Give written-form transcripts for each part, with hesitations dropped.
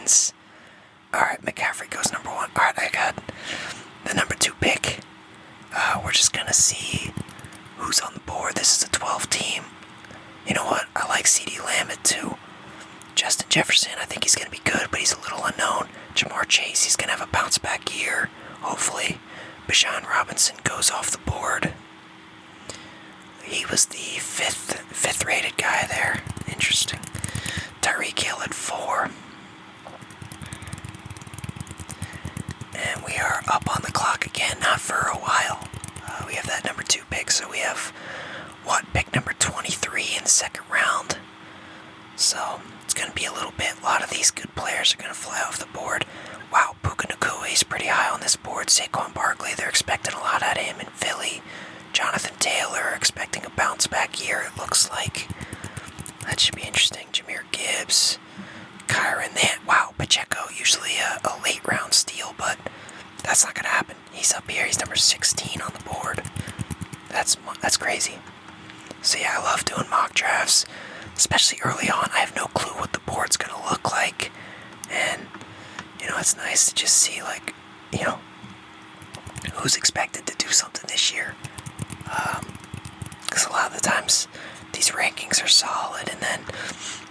Ravens. Alright, McCaffrey goes number 1. Alright, I got the number 2 pick. We're just gonna see who's on the board. This is a 12 team. You know what? I like CeeDee Lamb at 2. Justin Jefferson, I think he's gonna be good, but he's a little unknown. Jamar Chase, he's gonna have a bounce back year, hopefully. Bijan Robinson goes off the board. He was the fifth rated guy there. Interesting. Tyreek Hill at 4. And we are up on the clock again, not for a while. We have that number 2 pick, so we have, pick number 23 in the second round. So, it's going to be a little bit. A lot of these good players are going to fly off the board. Wow, Puka Nacua is pretty high on this board. Saquon Barkley, they're expecting a lot out of him in Philly. Jonathan Taylor, expecting a bounce-back year, it looks like. That should be interesting. Jahmyr Gibbs, Kyron, wow, Pacheco, usually a late-round steal, but that's not going to happen. He's up here. He's number 16 on the board. That's crazy. So yeah, I love doing mock drafts, especially early on. I have no clue what the board's going to look like, and, it's nice to just see, who's expected to do something this year. Because a lot of the times, these rankings are solid, and then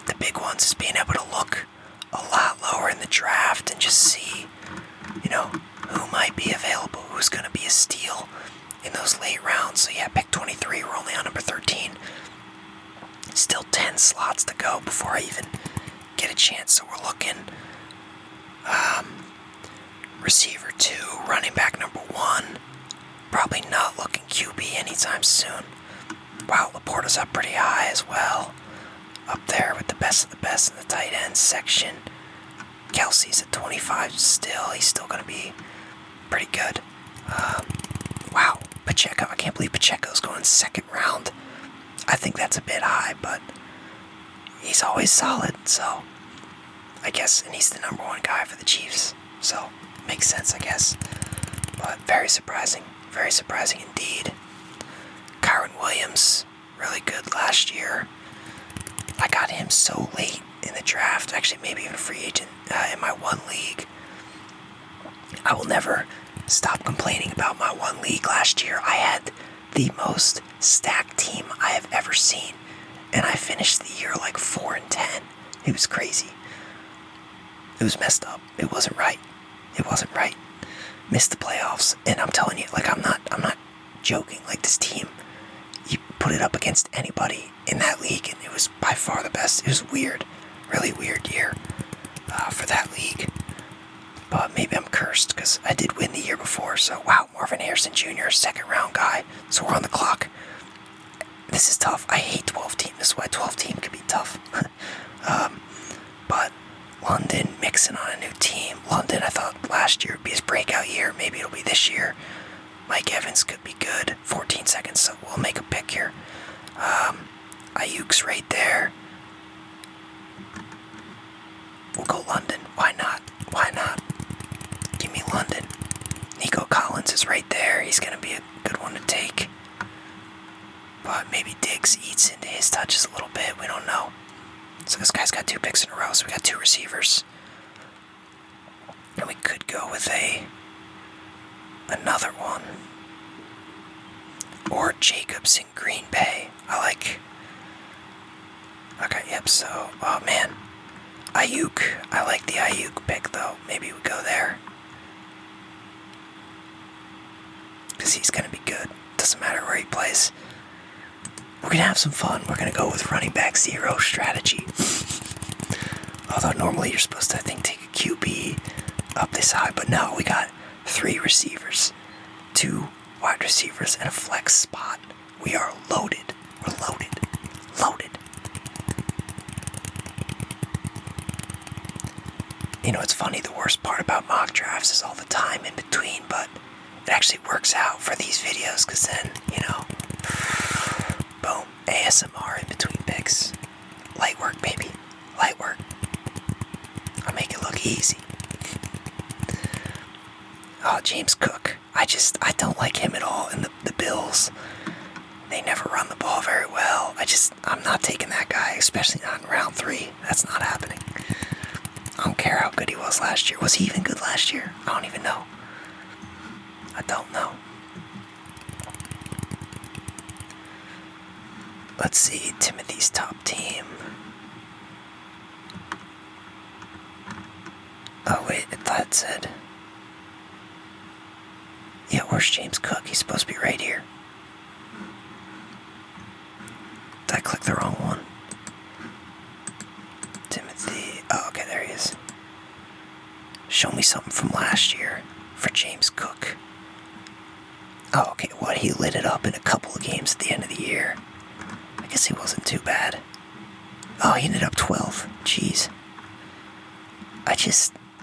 the big ones is being able to look a lot lower in the draft and just see, who might be available, who's going to be a steal in those late rounds. So yeah, pick 23, we're only on number 13. Still 10 slots to go before I even get a chance, so we're looking receiver 2, running back number 1, probably not looking QB anytime soon. Wow, Laporta's up pretty high as well, up there with the best of the best in the tight end section. Kelsey's at 25 still. He's still going to be pretty good. Wow, Pacheco. I can't believe Pacheco's going second round. I think that's a bit high, but he's always solid, so I guess, and he's the number 1 guy for the Chiefs, so makes sense, I guess. But very surprising indeed. Kyron Williams, really good last year. I got him so late in the draft, actually maybe even a free agent in my 1 league. I will never stop complaining about my 1 league last year. I had the most stacked team I have ever seen, and I finished the year like 4-10. It was crazy. It was messed up. It wasn't right. Missed the playoffs, and I'm telling you, I'm not joking. This team, you put it up against anybody in that league, and it was by far the best. It was weird, really weird year for that league. But maybe I'm cursed because I did win the year before. So wow, Marvin Harrison Jr., second round guy. So we're on the clock. This is tough. I hate 12 team. This is why 12 team can be tough. But London mixing on a new team. London, I thought last year would be his breakout year. Maybe it'll be this year. Mike Evans could be good. 14 seconds, so we'll make a pick here. Ayuk's right there. We'll go London. Why not? Give me London. Nico Collins is right there. He's going to be a good one to take. But maybe Diggs eats into his touches a little bit. We don't know. So this guy's got 2 picks in a row, so we got 2 receivers. And we could go with another one. Or Jacobs in Green Bay. Okay, yep, so, oh man. Ayuk. I like the Ayuk pick, though. Maybe we go there. Because he's going to be good. Doesn't matter where he plays. We're going to have some fun. We're going to go with running back 0 strategy. Although normally you're supposed to, I think, take a QB up this high. But no, we got 3 receivers, 2 wide receivers, and a flex spot. We are loaded. We're loaded. It's funny, the worst part about mock drafts is all the time in between, but it actually works out for these videos, because then, boom, ASMR in between picks. Light work, baby. Light work. I'll make it look easy. Oh, James Cook. I don't like him at all. And the Bills, they never run the ball very well. I'm not taking that guy, especially not in round 3. That's not happening. I don't care how good he was last year. Was he even good last year? I don't even know. I don't know. Let's see, Timothy's top team. Oh wait, I thought it said... Yeah, where's James Cook? He's supposed to be right here. Did I click the wrong one? Timothy... Oh, okay, there he is. Show me something from last year for James Cook. Oh, okay, what? He lit it up in a couple of games at the end of the year. I guess he wasn't too bad. Oh, he ended up 12. Jeez.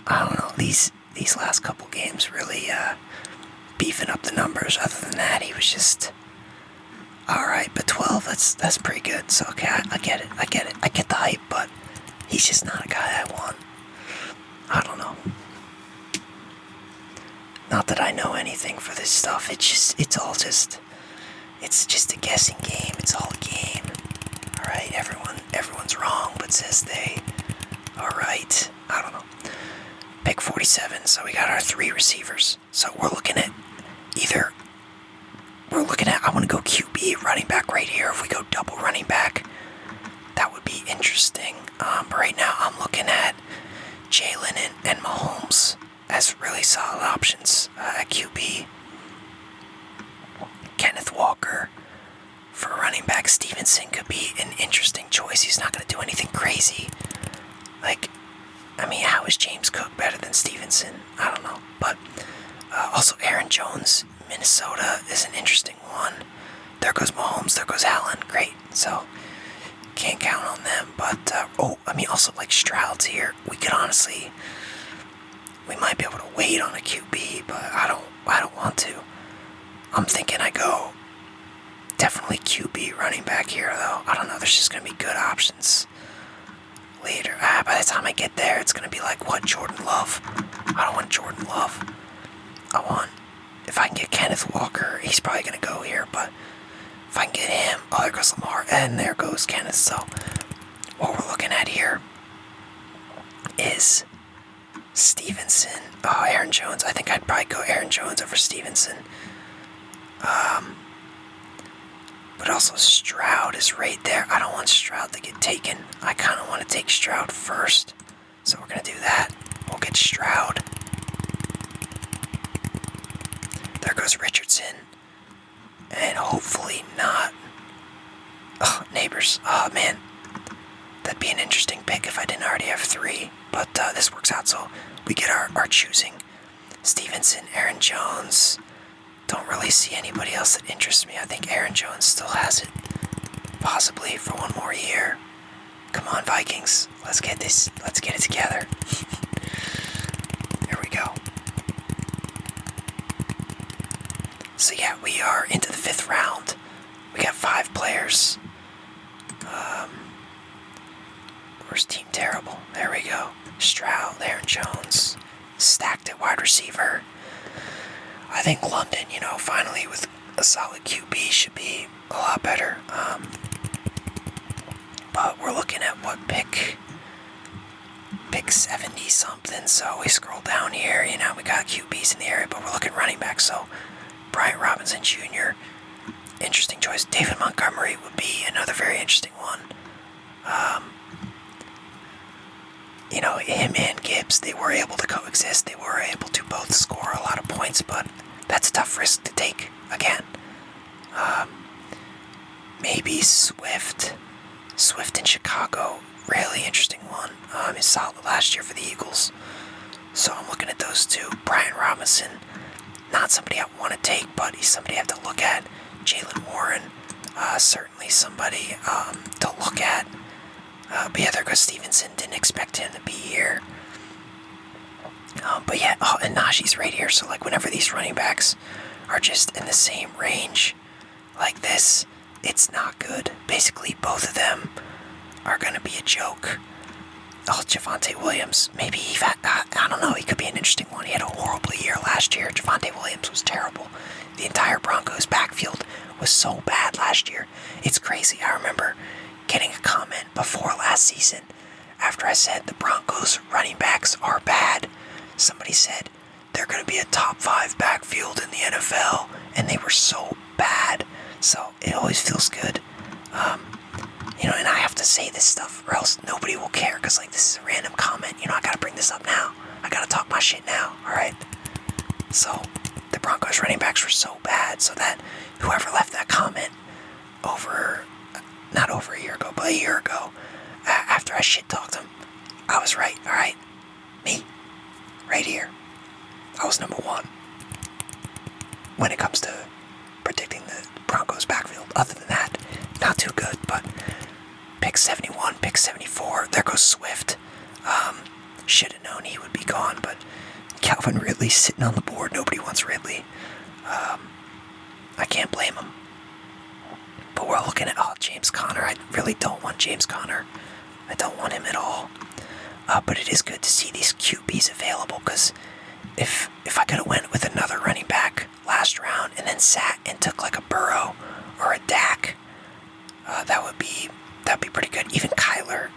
I don't know, these last couple games really beefing up the numbers. Other than that, he was just alright, but 12, that's pretty good. So okay, I get it. I get the hype, but he's just not a guy I want. I don't know. Not that I know anything for this stuff. It's just a guessing game. It's all a game. Alright, everyone's wrong, but says they. Alright, I don't know. Pick 47, so we got our 3 receivers. So we're looking at I want to go QB, running back right here. If we go double running back, that would be interesting. But right now I'm looking at Jalen and Mahomes as really solid options at QB. Kenneth Walker for running back. Stevenson could be an interesting choice. He's not going to do anything crazy. How is James Cook better than Stevenson? I don't know. But also Aaron Jones, Minnesota is an interesting one. There goes Mahomes, there goes Allen. Great. So, can't count on them. But, also Stroud's here. We might be able to wait on a QB, but I don't want to. I'm thinking I go definitely QB running back here, though. I don't know, there's just going to be good options later. By the time I get there, it's going to be Jordan Love. I don't want Jordan Love. If I can get Kenneth Walker, he's probably going to go here, but if I can get him, there goes Lamar, and there goes Kenneth. So, what we're looking at here is Stevenson. Oh, Aaron Jones. I think I'd probably go Aaron Jones over Stevenson. But also Stroud is right there. I don't want Stroud to get taken. I kind of want to take Stroud first. So we're going to do that. We'll get Stroud. There goes Richardson. And hopefully not. Oh, Neighbors. Oh, man. That'd be an interesting pick if I didn't already have 3. But this works out, so we get our choosing. Stevenson, Aaron Jones. Don't really see anybody else that interests me. I think Aaron Jones still has it. Possibly for one more year. Come on, Vikings. Let's get this. Let's get it together. Here we go. So yeah, we are into the 5th round. We got 5 players. Where's Team Terrible? There we go. Stroud, Aaron Jones. Stacked at wide receiver. I think London, finally with a solid QB should be a lot better. But we're looking at what pick 70 something. So we scroll down here, we got QBs in the area, but we're looking running back. So Bryant Robinson Jr., interesting choice. David Montgomery would be another very interesting one. Him and Gibbs, they were able to coexist. They were able to both score a lot of points, but that's a tough risk to take again. Maybe Swift in Chicago, really interesting one. He solid last year for the Eagles. So I'm looking at those 2. Brian Robinson, not somebody I want to take, but he's somebody I have to look at. Jalen Warren, certainly somebody to look at. But yeah, there goes Stevenson. Didn't expect him to be here. But yeah, and Najee's right here. So whenever these running backs are just in the same range like this, it's not good. Basically, both of them are going to be a joke. Oh, Javonte Williams. Maybe I don't know. He could be an interesting one. He had a horrible year last year. Javonte Williams was terrible. The entire Broncos backfield was so bad last year. It's crazy. I remember getting a comment before last season after I said the Broncos running backs are bad, somebody said they're going to be a top 5 backfield in the NFL, and they were so bad. So it always feels good. And I have to say this stuff or else nobody will care, because like this is a random comment. I gotta bring this up now. I gotta talk my shit now, alright? So the Broncos running backs were so bad, so that whoever left that comment not over a year ago, but a year ago, after I shit talked him, I was right, alright? Me. Right here. I was number 1 when it comes to predicting the Broncos backfield. Other than that, not too good, but pick 71, pick 74, there goes Swift. Should have known he would be gone, but Calvin Ridley's sitting on the board. Nobody wants Ridley. I can't blame him. But we're looking at, James Conner. I really don't want James Conner. I don't want him at all. But it is good to see these QBs available, because if I could have went with another running back last round and then sat and took like a Burrow or a Dak, that'd be pretty good. Even Kyler,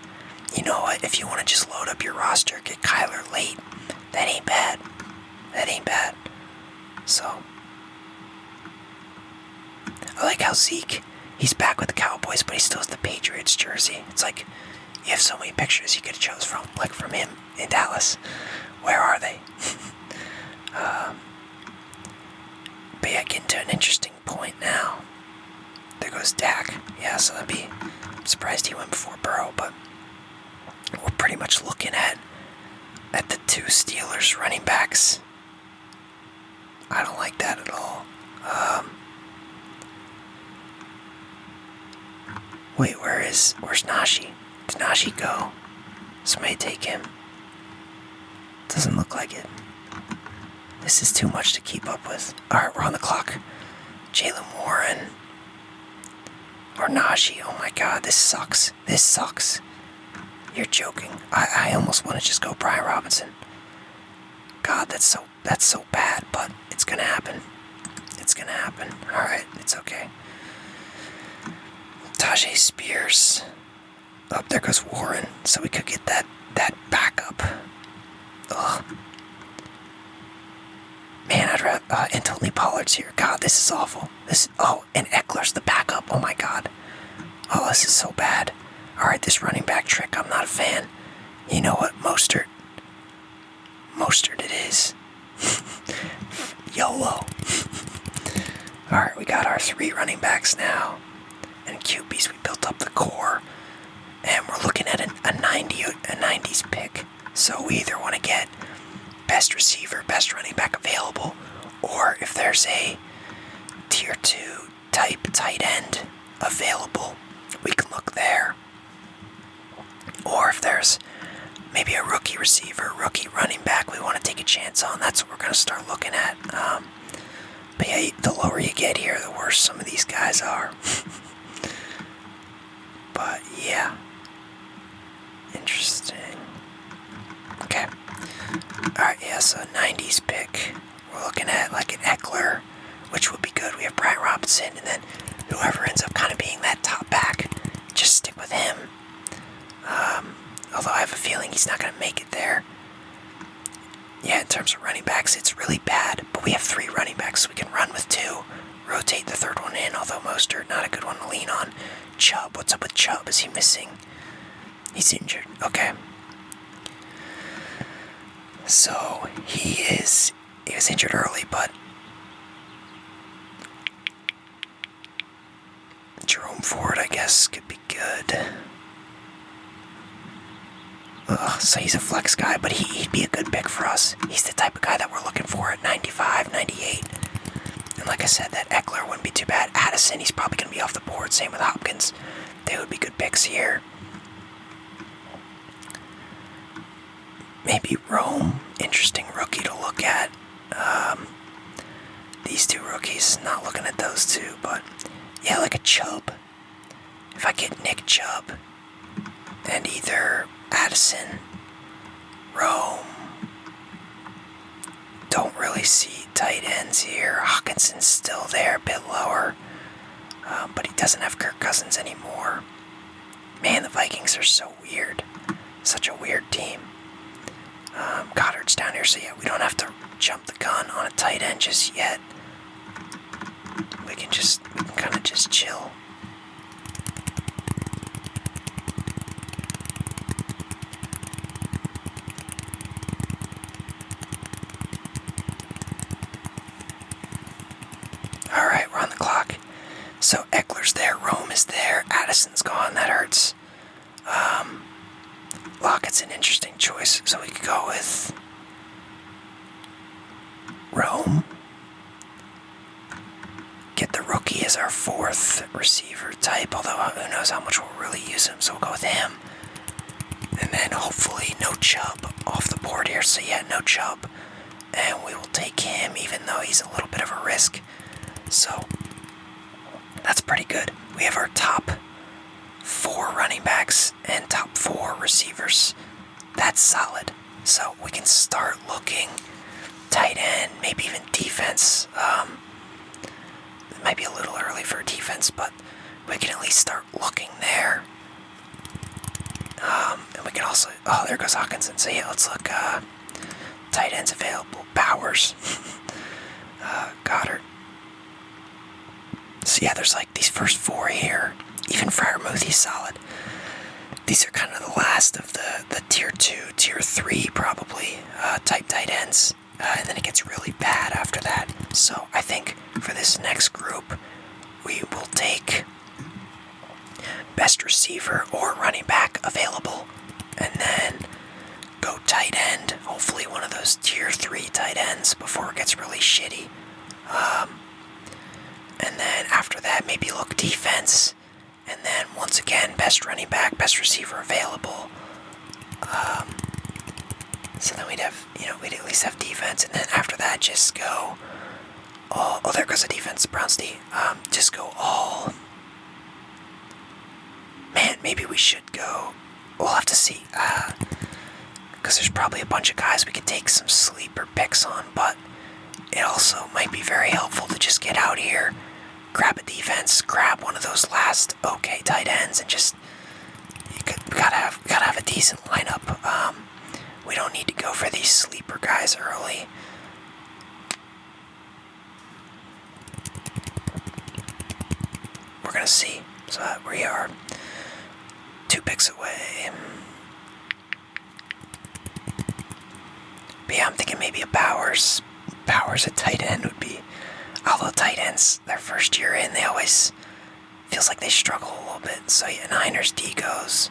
if you want to just load up your roster, get Kyler late. That ain't bad. So I like how Zeke, he's back with the Cowboys, but he still has the Patriots jersey. It's like you have so many pictures you could have chose from, like from him in Dallas. Where are they? But yeah, getting to an interesting point now. There goes Dak. Yeah, so I'm surprised he went before Burrow, but we're pretty much looking at the 2 Steelers running backs. I don't like that at all. Wait, where's Najee? Did Najee go? Somebody take him. Doesn't look like it. This is too much to keep up with. Alright, we're on the clock. Jalen Warren. Or Najee. Oh my god, this sucks. You're joking. I almost want to just go Brian Robinson. God, that's so bad, but it's gonna happen. Alright, it's okay. Tajay Spears. Oh, there goes Warren. So we could get that backup. Ugh. Man, I'd rather... and Tony Pollard's here. God, this is awful. And Eckler's the backup. Oh my god. Oh, this is so bad. Alright, this running back trick, I'm not a fan. You know what? Mostert it is. YOLO. Alright, we got our 3 running backs now. And QBs, we built up the core. And we're looking at a 90s pick. So we either want to get best receiver, best running back available, or if there's a tier 2 type tight end available, we can look there. Or if there's maybe a rookie receiver, rookie running back we want to take a chance on, that's what we're going to start looking at. But yeah, the lower you get here, the worse some of these guys are. But yeah. Interesting. Okay. Alright, yeah, so 90s pick. We're looking at like an Eckler, which would be good. We have Brian Robinson, and then whoever ends up kind of being that top back, just stick with him. Although I have a feeling he's not going to make it there. Yeah, in terms of running backs, it's really bad. But we have 3 running backs, so we can run with 2. Rotate the 3rd one in, although Mostert, not a good one to lean on. Chubb, what's up with Chubb? Is he missing? He's injured. Okay. So, he was injured early, but Jerome Ford, I guess, could be good. So he's a flex guy, but he'd be a good pick for us. He's the type of guy that we're looking for at 95, 98. And like I said, that Eckler wouldn't be too bad. Addison, he's probably going to be off the board. Same with Hopkins. They would be good picks here. Maybe Rome, interesting rookie to look at. These 2 rookies, not looking at those 2, but yeah, like a Chubb. If I get Nick Chubb and either Addison, Rome, don't really see tight ends here. Hawkinson's still there, a bit lower, but he doesn't have Kirk Cousins anymore. Man, the Vikings are so weird. such a weird team. Goddard's down here, so yeah, we don't have to jump the gun on a tight end just yet. We can kind of just chill. Alright, we're on the clock. So Eckler's there, Rome is there, Addison's gone, that hurts. Lockett's an interesting choice, so we could go with Rome. Get the rookie as our fourth receiver type, although who knows how much we'll really use him, so we'll go with him. And then hopefully no Chubb off the board here, so yeah, no Chubb. And we will take him even though he's a little bit of a risk. So that's pretty good. We have our top 4 running backs and top 4 receivers. That's solid. So we can start looking tight end, maybe even defense. It might be a little early for defense, but we can at least start looking there. And we can also, oh, there goes Hawkinson. So yeah, let's look, tight ends available. Bowers, Goddard. So yeah, there's like these first 4 here. Even Freiermuth, he's solid. These are kind of the last of the tier 2, tier 3 probably, type tight ends. And then it gets really bad after that. So I think for this next group, we will take best receiver or running back available. And then go tight end. Hopefully one of those tier 3 tight ends before it gets really shitty. And then after that, maybe look defense. And then once again, best running back, best receiver available. So then we'd have, we'd at least have defense. And then after that, just go, oh, there goes the defense, Browns D. Just go all. Man, maybe we should go, we'll have to see. Because there's probably a bunch of guys we could take some sleeper picks on. But it also might be very helpful to just get out here, grab a defense, grab one of those last okay tight ends, and just we gotta have a decent lineup. We don't need to go for these sleeper guys early. We're gonna see. So we are 2 picks away. But yeah, I'm thinking maybe a Bowers at tight end would be. Although tight ends, their first year in, they always feels like they struggle a little bit. So yeah, Niners D goes.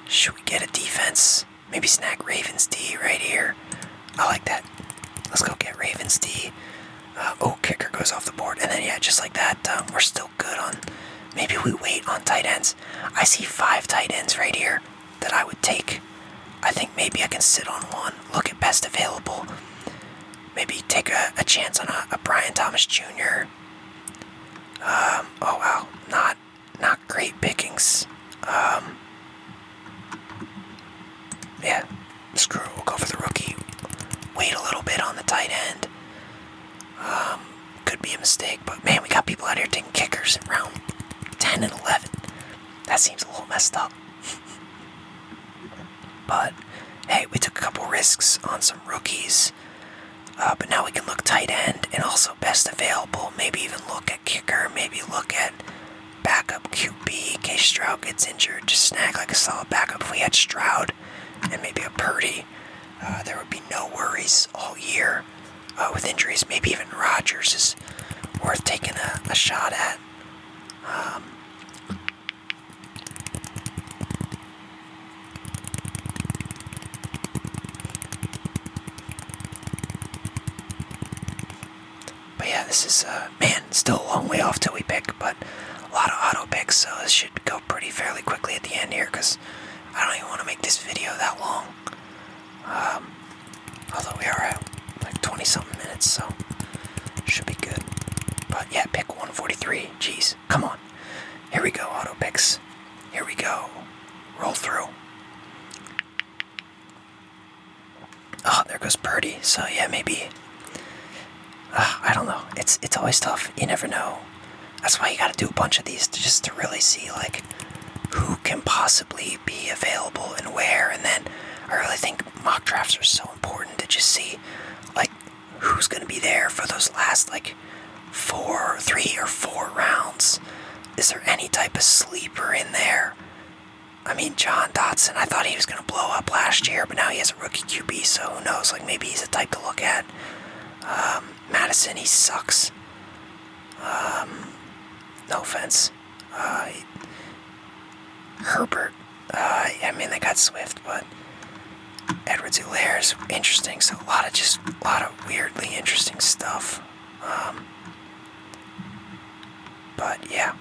Should we get a defense? Maybe snag Ravens D right here. I like that. Let's go get Ravens D. Kicker goes off the board. And then yeah, just like that, we're still good on. Maybe we wait on tight ends. I see 5 tight ends right here that I would take. I think maybe I can sit on one. Look at best available. Maybe take a chance on a Brian Thomas Jr. Oh wow, not great pickings. Yeah, screw it, we'll go for the rookie. Wait a little bit on the tight end. Could be a mistake, but man, we got people out here taking kickers in round 10 and 11. That seems a little messed up. But hey, we took a couple risks on some rookies. But now we can look tight end and also best available. Maybe even look at kicker. Maybe look at backup QB in case Stroud gets injured. Just snag like a solid backup. If we had Stroud and maybe a Purdy, there would be no worries all year with injuries. Maybe even Rodgers is worth taking a shot at. But yeah, this is, still a long way off till we pick, but a lot of auto picks, so this should go pretty fairly quickly at the end here, because I don't even want to make this video that long. Although we are at like 20-something minutes, so should be good. But yeah, pick 143, jeez, come on. Here we go, auto picks. Here we go. Roll through. Oh, there goes Purdy, so yeah, maybe. I don't know. It's always tough. You never know. That's why you gotta do a bunch of these just to really see, like, who can possibly be available and where, and then I really think mock drafts are so important to just see, like, who's going to be there for those last, like, 3 or 4 rounds. Is there any type of sleeper in there? I mean, John Dotson, I thought he was going to blow up last year, but now he has a rookie QB, so who knows? Like, maybe he's a type to look at. Madison, he sucks. No offense. Herbert, I mean, they got Swift, but Edwards-Hilaire's interesting, so a lot of weirdly interesting stuff. But yeah.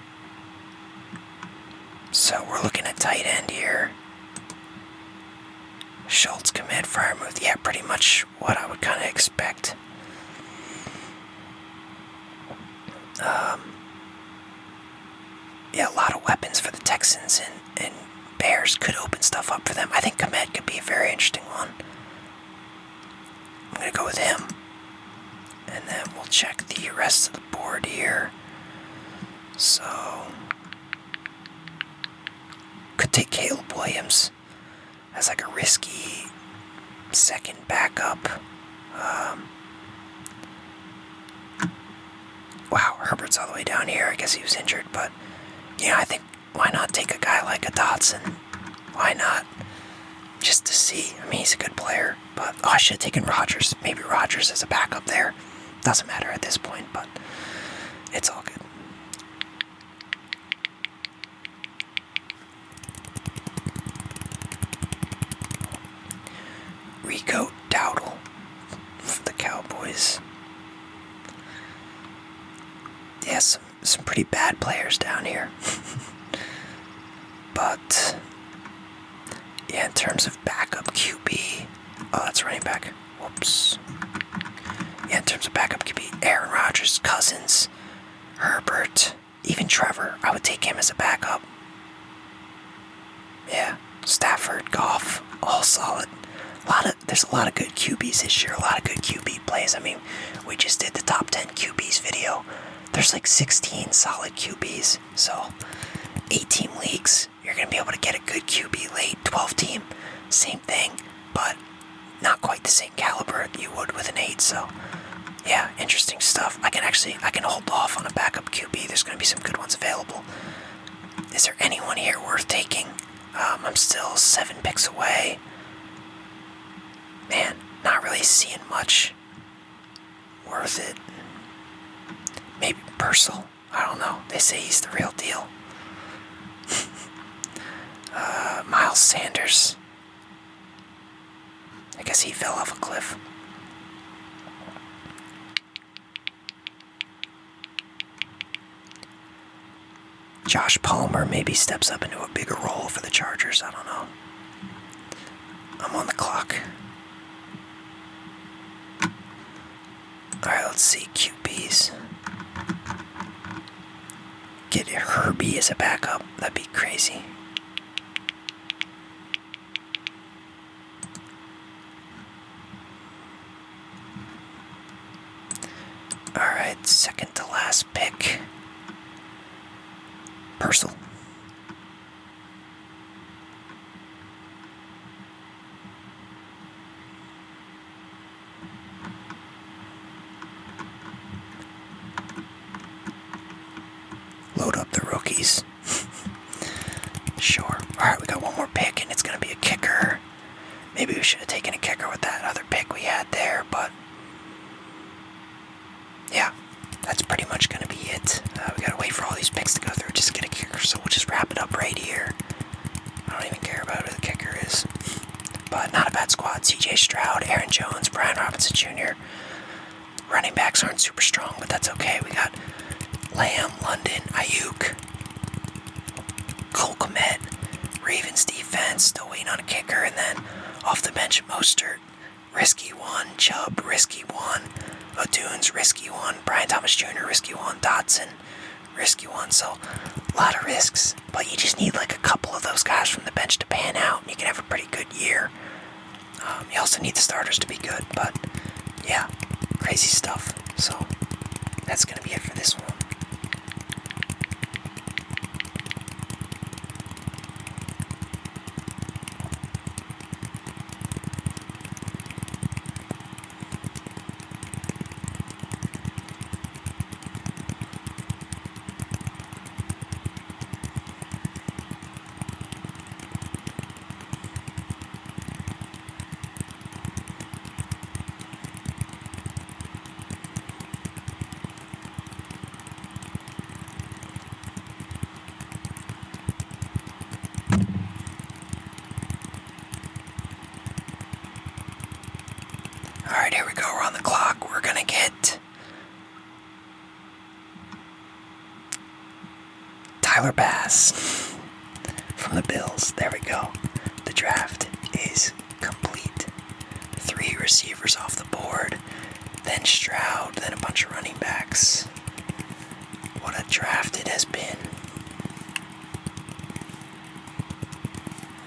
So we're looking at tight end here. Schultz commit, Freiermuth, yeah, pretty much what I would kind of expect. Yeah, a lot of weapons for the Texans, and Bears could open stuff up for them. I think Komet could be a very interesting one. I'm going to go with him. And then we'll check the rest of the board here. So, could take Caleb Williams as like a risky second backup. Wow, Herbert's all the way down here. I guess he was injured, but I think why not take a guy like a Dotson? Why not? Just to see. I mean, he's a good player, but I should have taken Rodgers. Maybe Rodgers as a backup there. Doesn't matter at this point, but it's all good. Rico Dowdle for the Cowboys. Yeah, some pretty bad players down here. But yeah, in terms of backup QB, oh, that's running back. Whoops. Yeah, in terms of backup QB, Aaron Rodgers, Cousins, Herbert, even Trevor, I would take him as a backup. Yeah, Stafford, Goff, all solid. There's a lot of good QBs this year, a lot of good QB plays. I mean, we just did the top 10 QBs video. There's like 16 solid QBs, so 8-team leagues, you're going to be able to get a good QB late. 12-team, same thing, but not quite the same caliber you would with an 8, so yeah, interesting stuff. I can hold off on a backup QB. There's going to be some good ones available. Is there anyone here worth taking? I'm still 7 picks away. Man, not really seeing much worth it. Maybe Purcell. I don't know. They say he's the real deal. Miles Sanders. I guess he fell off a cliff. Josh Palmer maybe steps up into a bigger role for the Chargers. I don't know. I'm on the clock. Alright, let's see. QBs. Get Herbie as a backup. That'd be crazy. Alright, second to last pick. Purcell. Load up the rookies. Sure. Alright, we got one more pick, and it's going to be a kicker. Maybe we should have taken a kicker with that other pick we had there, but yeah, that's pretty much going to be it. We got to wait for all these picks to go through just to get a kicker, so we'll just wrap it up right here. I don't even care about who the kicker is. But not a bad squad. CJ Stroud, Aaron Jones, Brian Robinson Jr. Running backs aren't super strong, but that's okay. We got Lamb, London, Ayuk, Cole Kmet, Ravens defense, still waiting on a kicker, and then off the bench, Mostert, risky one, Chubb, risky one, O'Dunes, risky one, Brian Thomas Jr., risky one, Dotson, risky one, so a lot of risks, but you just need like a couple of those guys from the bench to pan out, and you can have a pretty good year. You also need the starters to be good, but yeah, crazy stuff, so that's going to be it for this one. on the clock. We're gonna get Tyler Bass from the Bills. There we go. The draft is complete. 3 receivers off the board, then Stroud, then a bunch of running backs.